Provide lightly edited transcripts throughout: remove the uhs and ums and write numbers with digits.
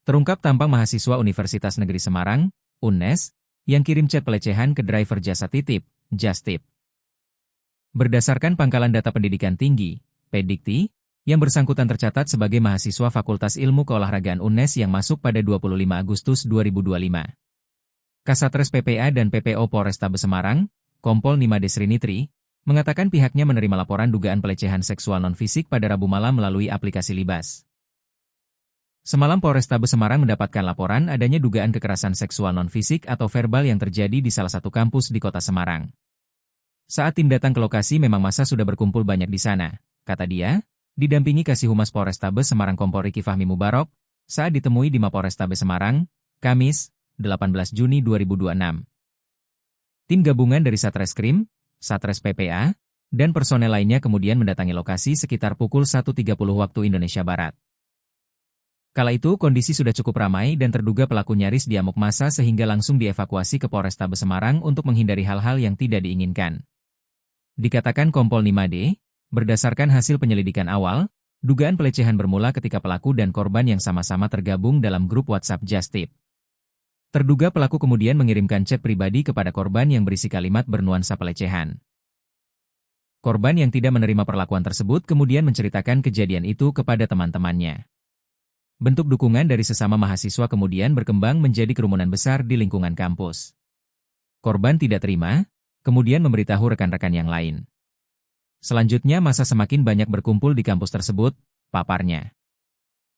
Terungkap tampang mahasiswa Universitas Negeri Semarang, UNNES, yang kirim chat pelecehan ke driver jasa titip, Justip. Berdasarkan pangkalan data pendidikan tinggi, PDIKTI, yang bersangkutan tercatat sebagai mahasiswa Fakultas Ilmu Keolahragaan UNNES yang masuk pada 25 Agustus 2025. Kasatres PPA dan PPO Polrestabes Semarang, Kompol Nimade Srinitri, mengatakan pihaknya menerima laporan dugaan pelecehan seksual non-fisik pada Rabu malam melalui aplikasi Libas. Semalam Polrestabes Semarang mendapatkan laporan adanya dugaan kekerasan seksual non-fisik atau verbal yang terjadi di salah satu kampus di kota Semarang. Saat tim datang ke lokasi memang massa sudah berkumpul banyak di sana, kata dia, didampingi Kasih Humas Polrestabes Semarang Kompol Riki Fahmi Mubarok, saat ditemui di Mapolrestabes Semarang, Kamis, 18 Juni 2026. Tim gabungan dari Satreskrim, Satres PPA, dan personel lainnya kemudian mendatangi lokasi sekitar pukul 1.30 waktu Indonesia Barat. Kala itu kondisi sudah cukup ramai dan terduga pelaku nyaris diamuk massa sehingga langsung dievakuasi ke Polrestabes Semarang untuk menghindari hal-hal yang tidak diinginkan. Dikatakan Kompol Nimade, berdasarkan hasil penyelidikan awal, dugaan pelecehan bermula ketika pelaku dan korban yang sama-sama tergabung dalam grup WhatsApp Justip. Terduga pelaku kemudian mengirimkan chat pribadi kepada korban yang berisi kalimat bernuansa pelecehan. Korban yang tidak menerima perlakuan tersebut kemudian menceritakan kejadian itu kepada teman-temannya. Bentuk dukungan dari sesama mahasiswa kemudian berkembang menjadi kerumunan besar di lingkungan kampus. Korban tidak terima, kemudian memberitahu rekan-rekan yang lain. Selanjutnya massa semakin banyak berkumpul di kampus tersebut, paparnya.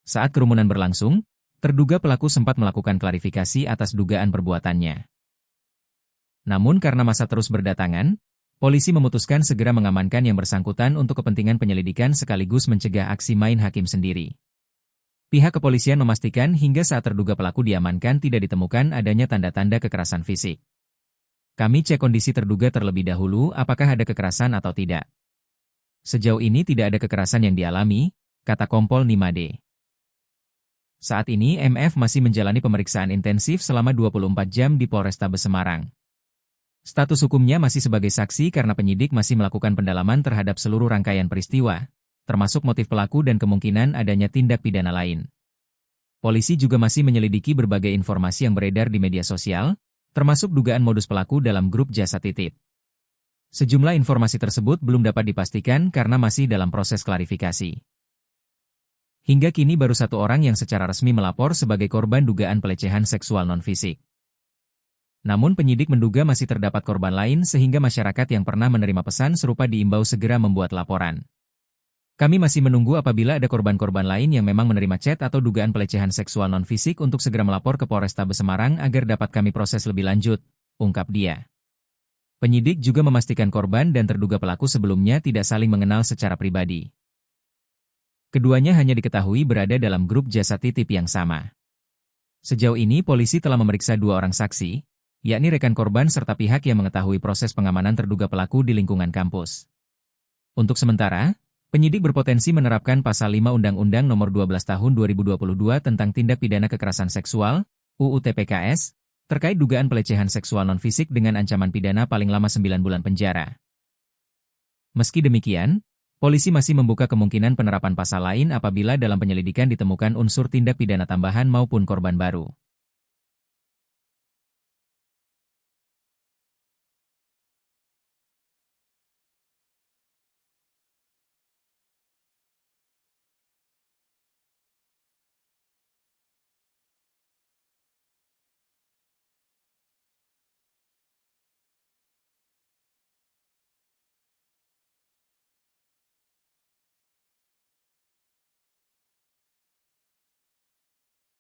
Saat kerumunan berlangsung, terduga pelaku sempat melakukan klarifikasi atas dugaan perbuatannya. Namun karena massa terus berdatangan, polisi memutuskan segera mengamankan yang bersangkutan untuk kepentingan penyelidikan sekaligus mencegah aksi main hakim sendiri. Pihak kepolisian memastikan hingga saat terduga pelaku diamankan tidak ditemukan adanya tanda-tanda kekerasan fisik. Kami cek kondisi terduga terlebih dahulu apakah ada kekerasan atau tidak. Sejauh ini tidak ada kekerasan yang dialami, kata Kompol Nimade. Saat ini MF masih menjalani pemeriksaan intensif selama 24 jam di Polrestabes Semarang. Status hukumnya masih sebagai saksi karena penyidik masih melakukan pendalaman terhadap seluruh rangkaian peristiwa, termasuk motif pelaku dan kemungkinan adanya tindak pidana lain. Polisi juga masih menyelidiki berbagai informasi yang beredar di media sosial, termasuk dugaan modus pelaku dalam grup jasa titip. Sejumlah informasi tersebut belum dapat dipastikan karena masih dalam proses klarifikasi. Hingga kini baru satu orang yang secara resmi melapor sebagai korban dugaan pelecehan seksual non-fisik. Namun penyidik menduga masih terdapat korban lain sehingga masyarakat yang pernah menerima pesan serupa diimbau segera membuat laporan. Kami masih menunggu apabila ada korban-korban lain yang memang menerima chat atau dugaan pelecehan seksual non-fisik untuk segera melapor ke Polrestabes Semarang agar dapat kami proses lebih lanjut, ungkap dia. Penyidik juga memastikan korban dan terduga pelaku sebelumnya tidak saling mengenal secara pribadi. Keduanya hanya diketahui berada dalam grup jasa titip yang sama. Sejauh ini polisi telah memeriksa 2 orang saksi, yakni rekan korban serta pihak yang mengetahui proses pengamanan terduga pelaku di lingkungan kampus. Untuk sementara, penyidik berpotensi menerapkan Pasal 5 Undang-Undang Nomor 12 Tahun 2022 tentang Tindak Pidana Kekerasan Seksual, UU TPKS, terkait dugaan pelecehan seksual non-fisik dengan ancaman pidana paling lama 9 bulan penjara. Meski demikian, polisi masih membuka kemungkinan penerapan pasal lain apabila dalam penyelidikan ditemukan unsur tindak pidana tambahan maupun korban baru.